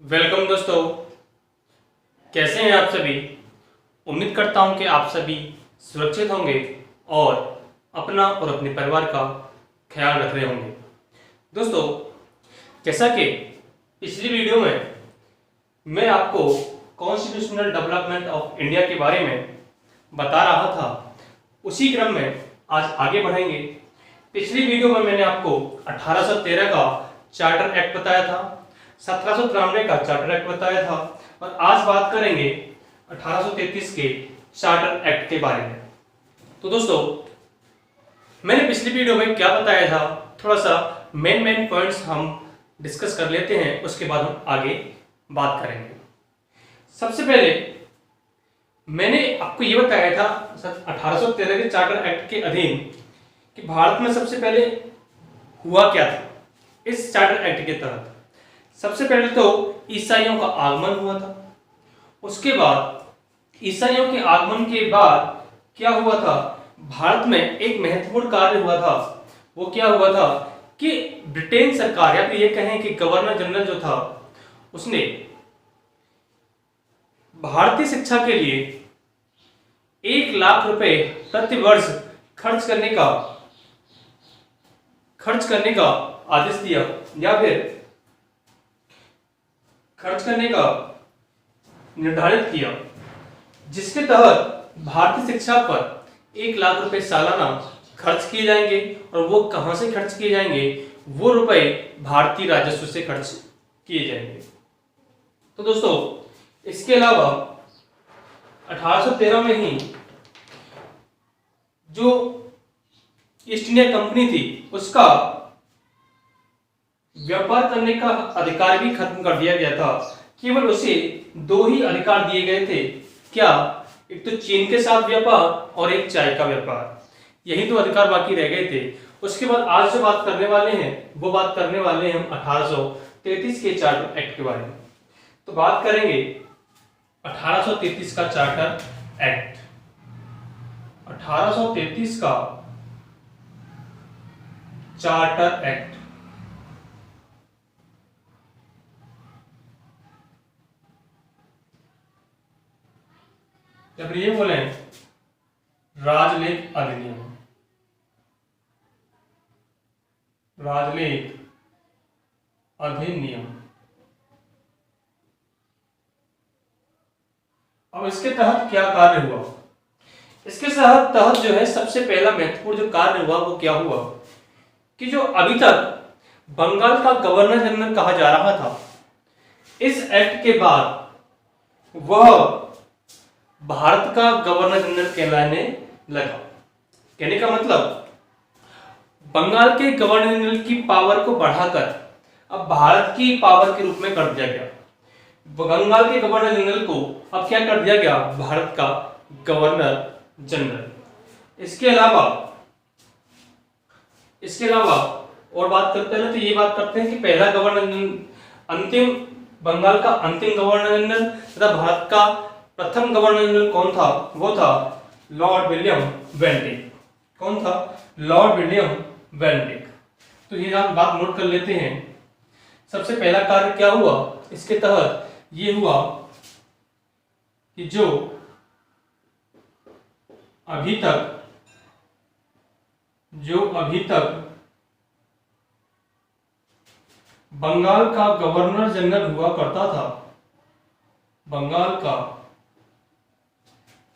Welcome दोस्तों, कैसे हैं आप सभी। उम्मीद करता हूं कि आप सभी सुरक्षित होंगे और अपना और अपने परिवार का ख्याल रख रहे होंगे। दोस्तों, जैसा कि पिछली वीडियो में मैं आपको कॉन्स्टिट्यूशनल डेवलपमेंट ऑफ इंडिया के बारे में बता रहा था, उसी क्रम में आज आगे बढ़ेंगे। पिछली वीडियो में मैंने आपको 1813 का चार्टर एक्ट बताया था, 1793 का चार्टर एक्ट बताया था और आज बात करेंगे 1833 के चार्टर एक्ट के बारे में। तो दोस्तों, मैंने पिछली वीडियो में क्या बताया था, थोड़ा सा मेन पॉइंट्स हम डिस्कस कर लेते हैं, उसके बाद हम आगे बात करेंगे। सबसे पहले मैंने आपको ये बताया था 1813 के चार्टर एक्ट के अधीन कि भारत में सबसे पहले हुआ क्या था। इस चार्टर एक्ट के तहत सबसे पहले तो ईसाइयों का आगमन हुआ था। उसके बाद ईसाइयों के आगमन के बाद क्या हुआ था, भारत में एक महत्वपूर्ण कार्य हुआ था। वो क्या हुआ था कि ब्रिटेन सरकार या फिर ये कहें कि गवर्नर जनरल जो था, उसने भारतीय शिक्षा के लिए 1 लाख रुपए प्रति वर्ष खर्च करने का आदेश दिया या फिर खर्च करने का निर्धारित किया, जिसके तहत भारतीय शिक्षा पर 1 लाख रुपए सालाना खर्च किए जाएंगे। और वो कहां से खर्च किए जाएंगे, वो रुपए भारतीय राजस्व से खर्च किए जाएंगे। तो दोस्तों, इसके अलावा 1813 में ही जो ईस्ट इंडिया कंपनी थी, उसका व्यापार करने का अधिकार भी खत्म कर दिया गया था। केवल उसे 2 ही अधिकार दिए गए थे। क्या? एक तो चीन के साथ व्यापार और एक चाय का व्यापार। यही 2 अधिकार बाकी रह गए थे। उसके बाद आज जो बात करने वाले हैं, वो बात करने वाले हैं हम 1833 के चार्टर एक्ट के बारे में। तो बात करेंगे 1833 का चार्टर एक्ट। 1833 का चार्टर एक्ट जब ये बोले राजलेख अधिनियम, राजलेख अधिनियम। अब इसके तहत क्या कार्य हुआ? इसके तहत जो है, सबसे पहला महत्वपूर्ण जो कार्य हुआ वो क्या हुआ कि जो अभी तक बंगाल का गवर्नर जनरल कहा जा रहा था, इस एक्ट के बाद वह भारत का गवर्नर जनरल कहलाने लगा। कहने का मतलब, बंगाल के गवर्नर जनरल की पावर को बढ़ाकर अब भारत की पावर के रूप में कर दिया गया। बंगाल के गवर्नर जनरल को अब क्या कर दिया गया, भारत का गवर्नर जनरल। इसके अलावा और बात करते हैं, तो ये बात करते हैं कि पहला गवर्नर बंगाल का अंतिम गवर्नर जनरल तथा भारत का प्रथम गवर्नर जनरल कौन था? वो था लॉर्ड विलियम बेंटिक। कौन था? Lord William Bentinck. तो ये हम बात नोट कर लेते हैं। सबसे पहला कार्य क्या हुआ इसके तहत? ये हुआ कि जो अभी तक बंगाल का गवर्नर जनरल हुआ करता था, बंगाल का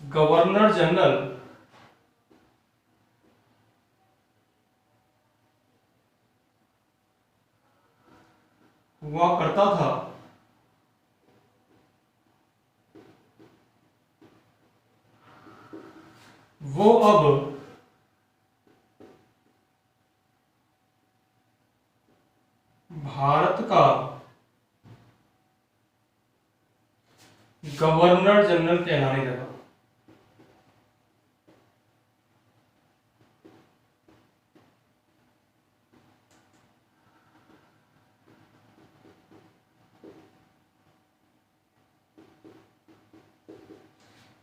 गवर्नर जनरल हुआ करता था, वो अब भारत का गवर्नर जनरल कहलाने लगा।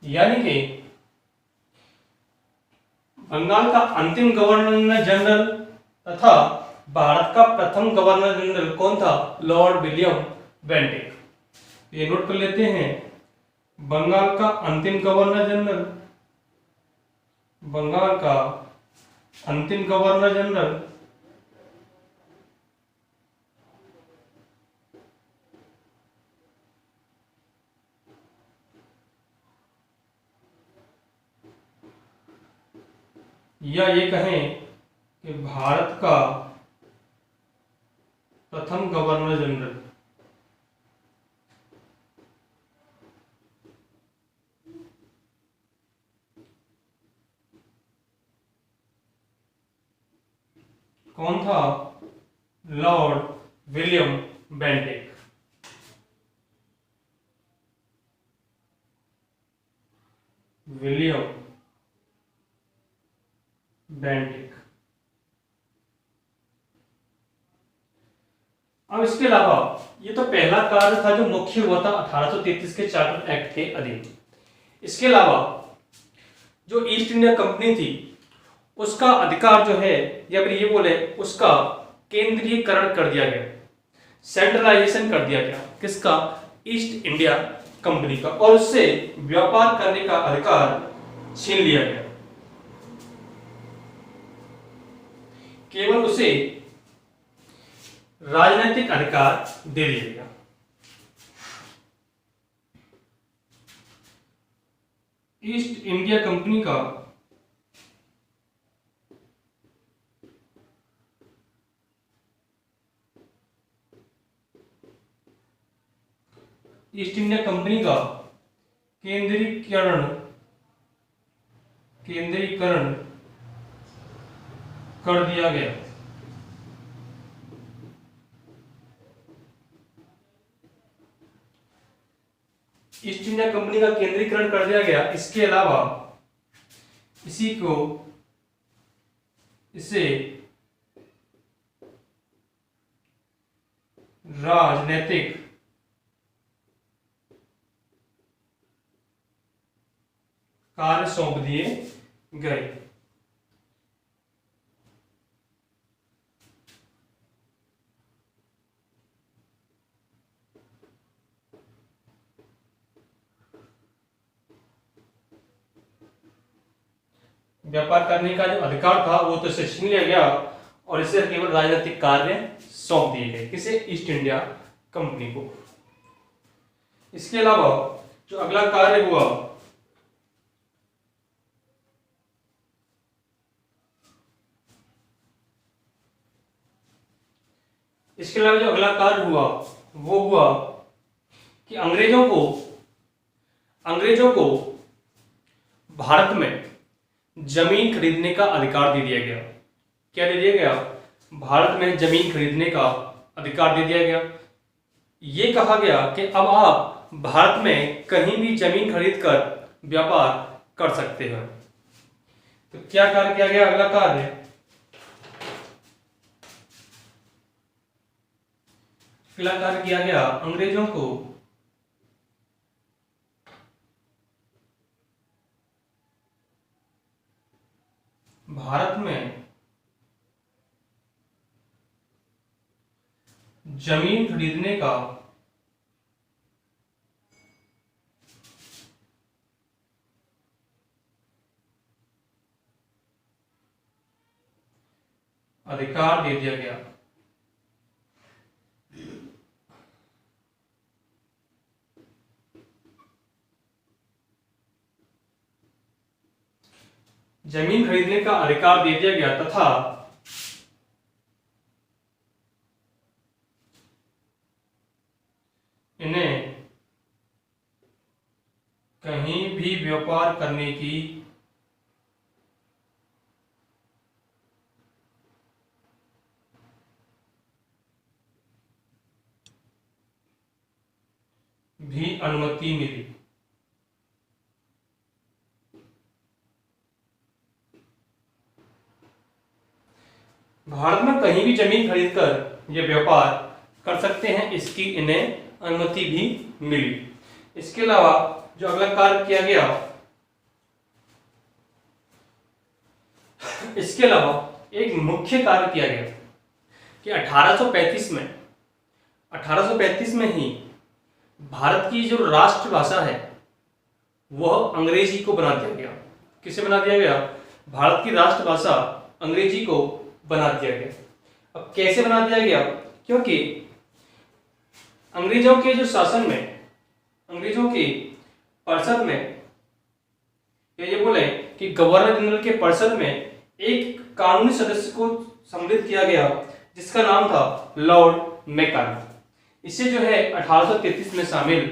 यानी कि बंगाल का अंतिम गवर्नर जनरल तथा भारत का प्रथम गवर्नर जनरल कौन था? Lord William Bentinck. ये नोट कर लेते हैं। बंगाल का अंतिम गवर्नर जनरल, बंगाल का अंतिम गवर्नर जनरल या ये कहें कि भारत का प्रथम गवर्नर जनरल। कौन था? Lord William Bentinck. William Bentinck. अब इसके अलावा ये तो पहला कार्य था जो मुख्य हुआ था 1833 के चार्टर एक्ट के अधीन। इसके अलावा जो ईस्ट इंडिया कंपनी थी उसका अधिकार जो है, या फिर ये बोले उसका केंद्रीयकरण कर दिया गया, सेंट्रलाइजेशन कर दिया गया। किसका? ईस्ट इंडिया कंपनी का, और उससे व्यापार करने का अधिकार छीन लिया गया। केवल उसे राजनीतिक अधिकार दे दिया गया। ईस्ट इंडिया कंपनी का ईस्ट इंडिया कंपनी का केंद्रीकरण कर दिया गया। ईस्ट इंडिया कंपनी का केंद्रीकरण कर दिया गया। इसके अलावा इसे राजनीतिक कार्य सौंप दिए गए। व्यापार करने का जो अधिकार था वो तो इसे छीन लिया गया और इसे केवल राजनीतिक कार्य सौंप दिए गए। किसे? ईस्ट इंडिया कंपनी को। इसके अलावा जो अगला कार्य हुआ, इसके अलावा जो अगला कार्य हुआ वो हुआ कि अंग्रेजों को भारत में जमीन खरीदने का अधिकार दे दिया गया। क्या दे दिया गया? भारत में जमीन खरीदने का अधिकार दे दिया गया। ये कहा गया कि अब आप भारत में कहीं भी जमीन खरीदकर व्यापार कर सकते हैं। तो क्या कार्य किया गया? अगला कार्य, अगला कार्य किया गया, अंग्रेजों को भारत में जमीन खरीदने का अधिकार दे दिया गया। जमीन खरीदने का अधिकार दे दिया गया तथा इन्हें कहीं भी व्यापार करने की भी अनुमति मिली। भारत में कहीं भी जमीन खरीदकर ये व्यापार कर सकते हैं, इसकी इन्हें अनुमति भी मिली। इसके अलावा जो अगला कार्य किया गया, इसके अलावा एक मुख्य कार्य किया गया कि 1835 में ही भारत की जो राष्ट्रभाषा है वह अंग्रेजी को बना दिया गया। किसे बना दिया गया? भारत की राष्ट्रभाषा अंग्रेजी को बना दिया गया। अब कैसे बना दिया गया? क्योंकि अंग्रेजों के जो शासन में, अंग्रेजों की परिषद में, ये बोले कि गवर्नर जनरल के परिषद में एक कानूनी सदस्य को सम्मिलित किया गया जिसका नाम था लॉर्ड मैकाले। इसे जो है 1833 में शामिल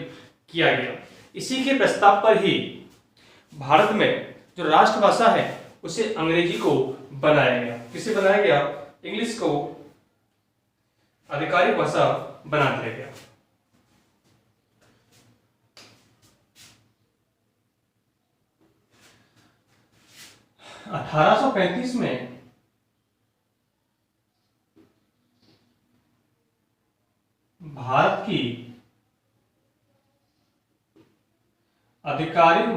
किया गया। इसी के प्रस्ताव पर ही भारत में जो राष्ट्रभाषा है उसे अंग्रेजी को बनाया गया। किसे बनाया गया? इंग्लिश को आधिकारिक भाषा बना दिया गया। अठारह सौ 35 में भारत की आधिकारिक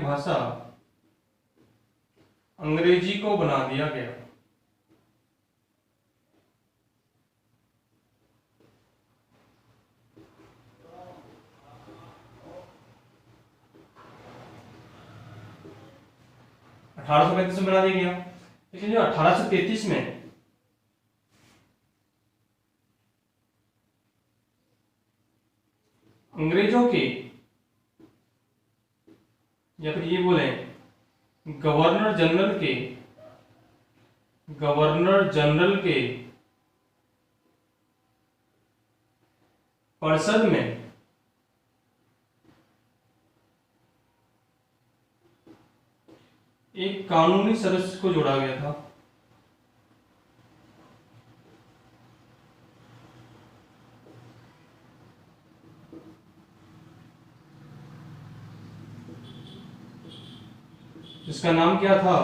भाषा अंग्रेजी को बना दिया गया। अठारह सौ 35 में बना दिया गया। लेकिन जो 1833 में अंग्रेजों के, या फिर ये बोले गवर्नर जनरल के परिषद में एक कानूनी सदस्य को जोड़ा गया था। इसका नाम क्या था?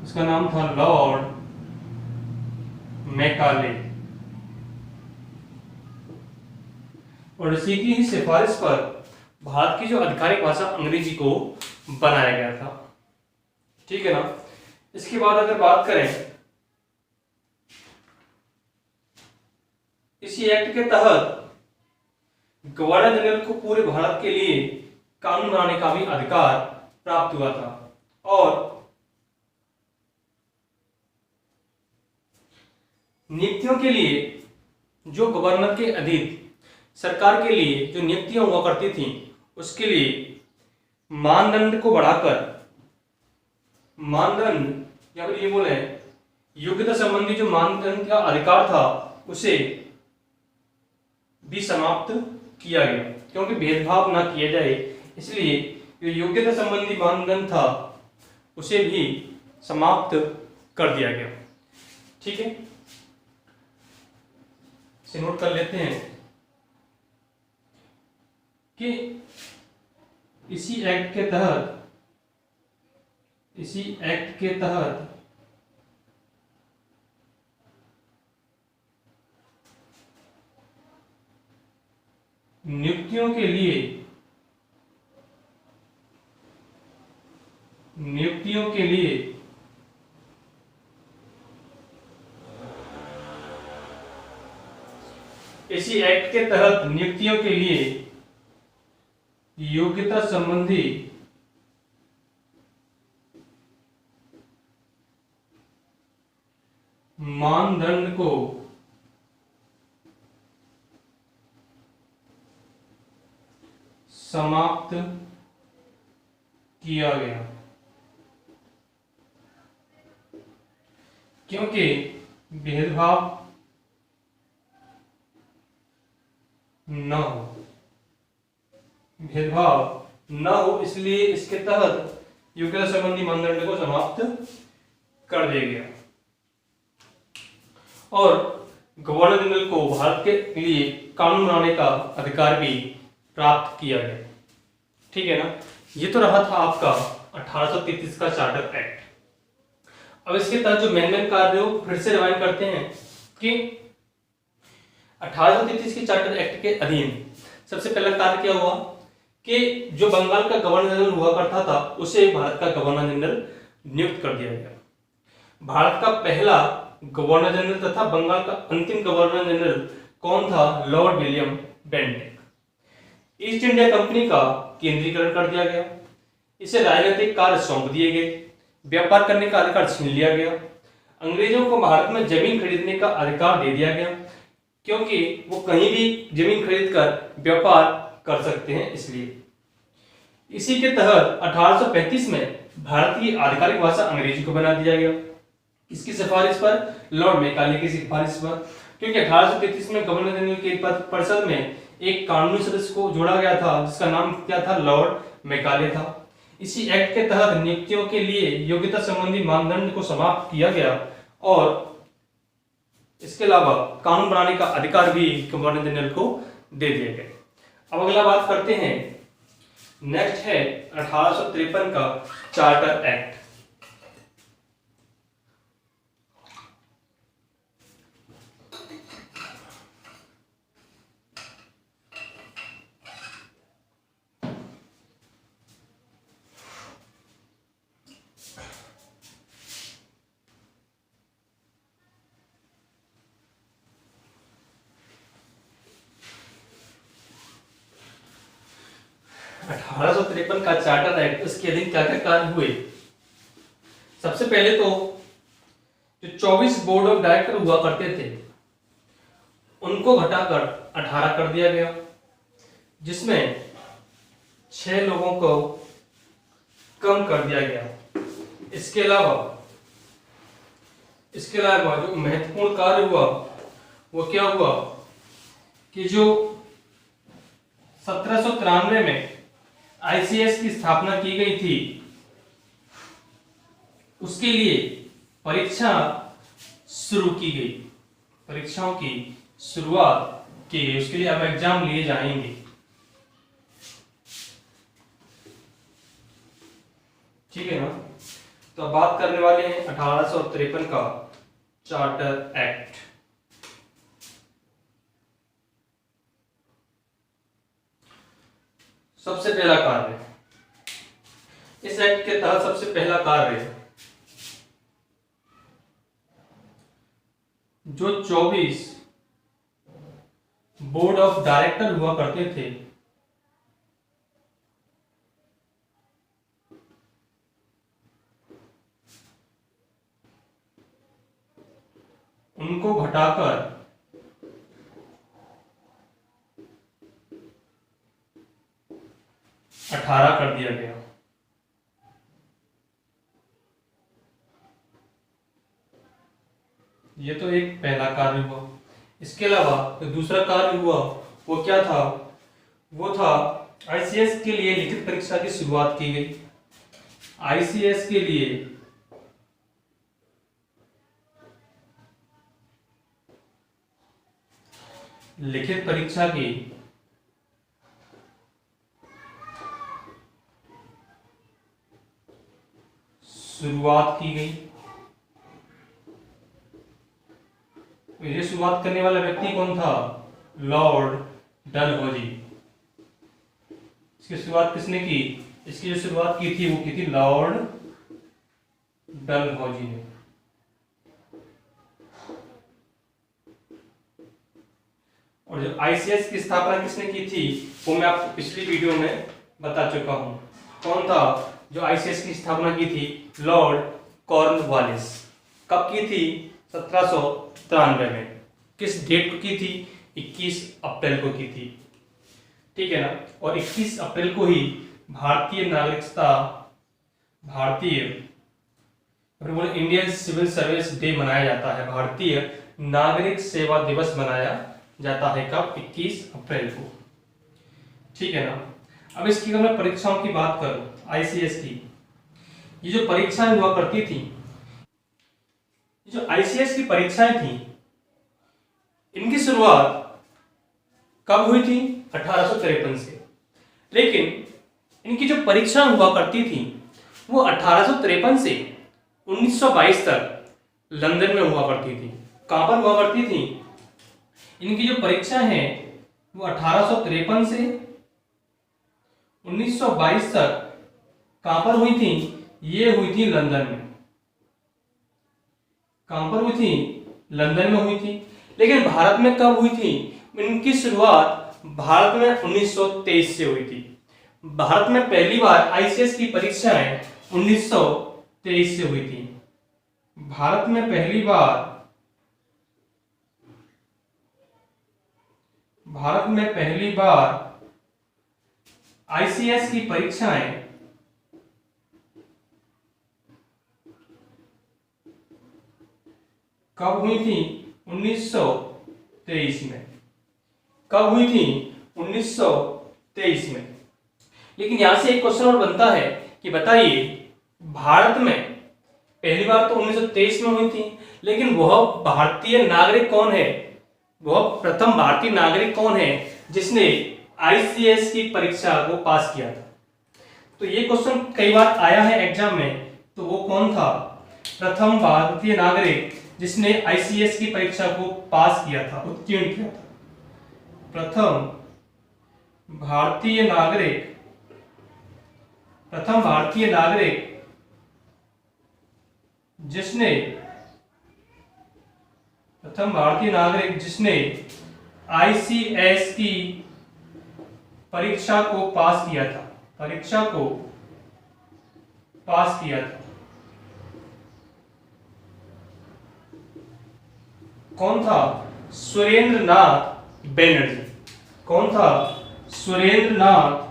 इसका नाम था लॉर्ड मैकाले। और इसी की ही सिफारिश पर भारत की जो आधिकारिक भाषा अंग्रेजी को बनाया गया था। ठीक है ना। इसके बाद अगर बात करें, इसी एक्ट के तहत गवर्नर जनरल को पूरे भारत के लिए कानून बनाने का भी अधिकार प्राप्त हुआ था। और नियुक्तियों के लिए जो गवर्नर के अधीन सरकार के लिए जो नियुक्तियां हुआ करती थी उसके लिए मानदंड को बढ़ाकर, मानदंड या फिर ये बोले योग्यता संबंधी जो मानदंड का अधिकार था उसे भी समाप्त किया गया। क्योंकि भेदभाव ना किया जाए इसलिए जो योग्यता संबंधी मानदंड था उसे भी समाप्त कर दिया गया। ठीक है, इसे नोट कर लेते हैं कि इसी एक्ट के तहत नियुक्तियों के लिए इसी एक्ट के तहत नियुक्तियों के लिए योग्यता संबंधी मानदंड को समाप्त किया गया। क्योंकि भेदभाव न हो इसलिए इसके तहत योग्यता संबंधी मानदंड को समाप्त कर दिया गया। और गवर्नर जनरल को भारत के लिए कानून बनाने का अधिकार भी प्राप्त किया गया। ठीक है ना। ये तो रहा था आपका 1833 का चार्टर एक्ट। अब इसके तहत जो मेन कार्य हो फिर से रिवाइंड करते हैं कि 1833 के चार्टर एक्ट के अधीन सबसे पहला कार्य क्या हुआ कि जो बंगाल का गवर्नर जनरल हुआ करता था उसे भारत का गवर्नर जनरल नियुक्त कर दिया गया। भारत का पहला गवर्नर जनरल तथा बंगाल का अंतिम गवर्नर जनरल कौन था? Lord William Bentinck. East India company का केंद्रीकरण कर दिया गया, इसे राजनीतिक कार्य सौंप दिए गए, व्यापार करने का अधिकार छीन लिया गया, अंग्रेजों को भारत में जमीन खरीदने का अधिकार दे दिया गया क्योंकि वो कहीं भी जमीन खरीद कर व्यापार कर सकते हैं इसलिए। इसी के तहत 1835 में भारत की आधिकारिक भाषा अंग्रेजी को बना दिया गया। इसकी सिफारिश पर? लॉर्ड मैकाले की सिफारिश पर, क्योंकि 1833 में गवर्नर जनरल की परिषद में एक कानूनी सदस्य को जोड़ा गया था जिसका नाम क्या था? लॉर्ड मैकाले था। इसी एक्ट के तहत नियुक्तियों के लिए योग्यता संबंधी मानदंड को समाप्त किया गया और इसके अलावा कानून बनाने का अधिकार भी गवर्नर जनरल को दे दिया गया। अब अगला बात करते हैं, नेक्स्ट है 1853 का चार्टर एक्ट। का चार्टर एक्ट, इसके अधीन क्या क्या कार्य हुए? सबसे पहले तो जो 24 बोर्ड ऑफ डायरेक्टर हुआ करते थे उनको घटाकर 18 कर दिया गया, जिसमें 6 लोगों को कम कर दिया गया। इसके अलावा जो महत्वपूर्ण कार्य हुआ वो क्या हुआ कि जो 1793 में आईसीएस की स्थापना की गई थी उसके लिए परीक्षा शुरू की गई, परीक्षाओं की शुरुआत की गई, उसके लिए अब एग्जाम लिए जाएंगे। ठीक है ना? तो अब बात करने वाले हैं 1853 का चार्टर एक्ट। सबसे पहला कार्य, इस एक्ट के तहत सबसे पहला कार्य जो 24 बोर्ड ऑफ डायरेक्टर हुआ करते थे उनको घटाकर 18 कर दिया गया। ये तो एक पहला कार्य हुआ। इसके अलावा जो दूसरा कार्य हुआ वो क्या था? वो था आईसीएस के लिए लिखित परीक्षा की शुरुआत की गई। आईसीएस के लिए लिखित परीक्षा की शुरुआत की गई। ये शुरुआत करने वाला व्यक्ति कौन था? लॉर्ड डलहौजी। इसकी शुरुआत किसने की? इसकी जो शुरुआत की थी वो की थी लॉर्ड डलहौजी ने। और जो आईसीएस की स्थापना किसने की थी वो मैं आपको पिछली वीडियो में बता चुका हूं। कौन था जो आईसीएस की स्थापना की थी? Lord Cornwallis. कब की थी? 1793 में। किस डेट को की थी? 21 अप्रैल को की थी। ठीक है ना? और 21 अप्रैल को ही भारतीय नागरिकता, इंडियन सिविल सर्विस डे मनाया जाता है। भारतीय नागरिक सेवा दिवस मनाया जाता है। कब? 21 अप्रैल को। ठीक है ना? अब इसकी अगर मैं परीक्षाओं की बात करूं, आईसीएस की, ये जो परीक्षाएं हुआ करती थी, जो आईसीएस की परीक्षाएं थी, इनकी शुरुआत कब हुई थी? 1853 से। लेकिन इनकी जो परीक्षा हुआ करती थी वो 1853 से 1922 तक लंदन में हुआ करती थी। कहां पर हुआ करती थी? इनकी जो परीक्षा है वो 1853 से 1922 तक कहां पर हुई थी? ये हुई थी लंदन में। कहां पर हुई थी? लंदन में हुई थी। लेकिन भारत में कब हुई थी? इनकी शुरुआत भारत में 1923 से हुई थी। भारत में पहली बार आईसीएस की परीक्षाएं 1923 से हुई थी। भारत में पहली बार आईसीएस की परीक्षाएं कब हुई थी? 1923 में। कब हुई थी? 1923 में। लेकिन यहां से एक क्वेश्चन और बनता है कि बताइए, भारत में पहली बार तो 1923 में हुई थी, लेकिन वह भारतीय नागरिक कौन है? वह प्रथम भारतीय नागरिक कौन है जिसने आईसीएस की परीक्षा को पास किया था? तो ये क्वेश्चन कई बार आया है एग्जाम में। तो वो कौन था? प्रथम भारतीय नागरिक जिसने आईसीएस की परीक्षा को पास किया था, उत्तीर्ण किया था। प्रथम भारतीय नागरिक जिसने आईसीएस की परीक्षा को पास किया था। कौन था? सुरेंद्र नाथ बनर्जी। कौन था? सुरेंद्र नाथ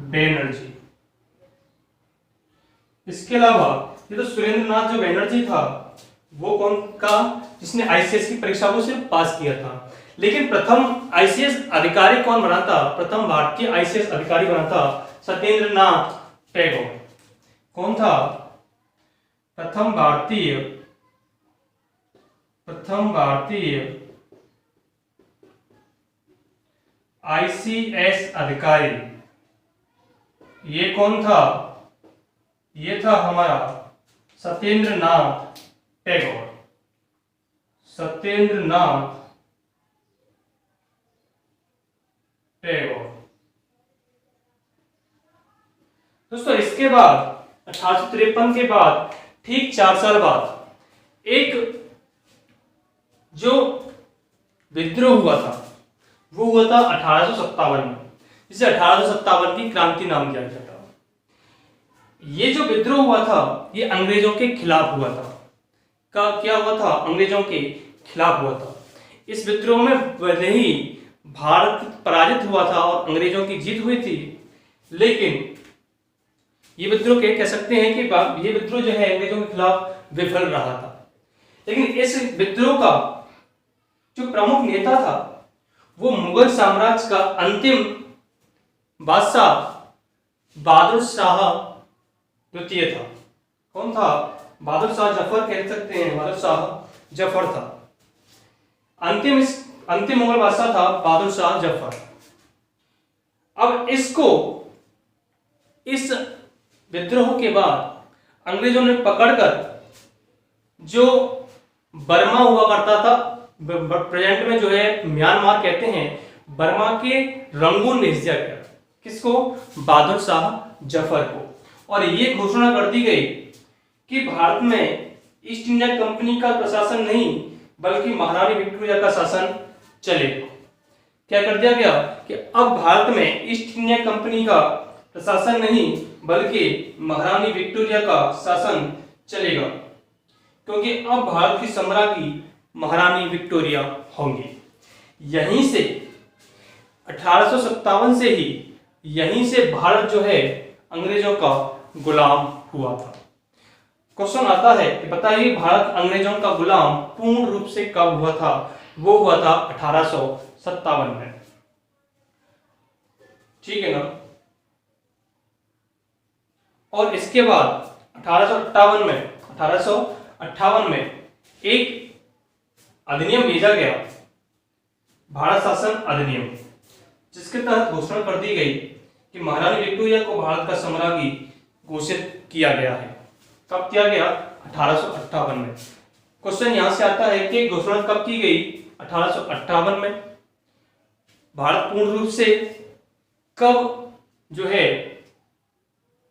बनर्जी। इसके अलावा ये तो सुरेंद्र नाथ जो बनर्जी था वो कौन का? जिसने आईसीएस की परीक्षा को सिर्फ पास किया था। लेकिन प्रथम आईसीएस अधिकारी कौन बना था? प्रथम भारतीय आईसीएस अधिकारी बना था सत्येंद्र नाथ टैगोर। कौन था? प्रथम भारतीय आईसीएस अधिकारी ये कौन था? ये था हमारा सत्येंद्र नाथ टैगोर। दोस्तों, इसके बाद 1853 के बाद ठीक 4 साल बाद एक जो विद्रोह हुआ था वो हुआ था 1857 में, जिसे 1857 की क्रांति नाम दिया गया था। ये जो विद्रोह हुआ था ये अंग्रेजों के खिलाफ हुआ था। क्या हुआ था? अंग्रेजों के खिलाफ हुआ था। इस विद्रोह में भले ही भारत पराजित हुआ था और अंग्रेजों की जीत हुई थी, लेकिन ये विद्रोह कह सकते हैं कि ये विद्रोह जो है अंग्रेजों के खिलाफ विफल रहा था। लेकिन इस विद्रोह का जो प्रमुख नेता था वो मुगल साम्राज्य का अंतिम बादशाह बहादुर शाह द्वितीय था। कौन था? बहादुर शाह जफर कह सकते हैं। बहादुर शाह जफर था। अंतिम मुगल बादशाह था बहादुर शाह जफर। अब इस विद्रोह के बाद अंग्रेजों ने पकड़कर जो बर्मा हुआ करता था, प्रेजेंट में जो है म्यांमार कहते हैं, बर्मा के रंगून भेज दिया गया। किसको? बहादुर शाह जफर को। और ये घोषणा कर दी गई कि भारत में ईस्ट इंडिया कंपनी का प्रशासन नहीं बल्कि महारानी विक्टोरिया का शासन चलेगा। क्या कर दिया गया कि अब भारत में ईस्ट इंडिया कंपनी का प्रशासन नहीं बल्कि महारानी विक्टोरिया का शासन चलेगा, क्योंकि अब भारत की सम्राज्ञी महारानी विक्टोरिया होंगी। यहीं से 1857 से ही यहीं से भारत जो है अंग्रेजों का गुलाम हुआ था। क्वेश्चन आता है कि बताइए भारत अंग्रेजों का गुलाम पूर्ण रूप से कब हुआ था? वो हुआ था 1857 में। ठीक है ना? और इसके बाद 1858 में एक अधिनियम भेजा गया, भारत शासन अधिनियम, जिसके तहत घोषणा कर दी गई कि महारानी विक्टोरिया को भारत का सम्राज्ञी घोषित किया गया है। कब किया गया? 1858 में। क्वेश्चन यहां से आता है कि घोषणा कब की गई? 1858 में। भारत पूर्ण रूप से कब जो है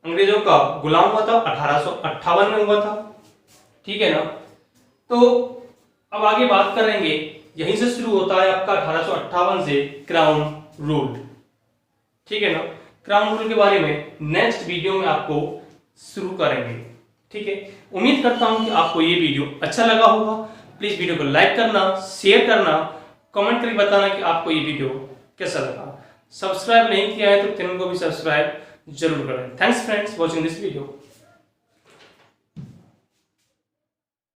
अंग्रेजों का गुलाम हुआ था, 1858 में हुआ था। ठीक है ना। तो अब आगे बात करेंगे, यहीं से शुरू होता है आपका 1858 से क्राउन रूल। ठीक है ना। क्राउन रूल के बारे में नेक्स्ट वीडियो में आपको शुरू करेंगे। ठीक है। उम्मीद करता हूं कि आपको ये वीडियो अच्छा लगा होगा। प्लीज वीडियो को लाइक करना, शेयर करना, कमेंट करके बताना कि आपको ये वीडियो कैसा लगा। सब्सक्राइब नहीं किया है तो चैनल को भी सब्सक्राइब जरूर करें। Thanks friends watching this video.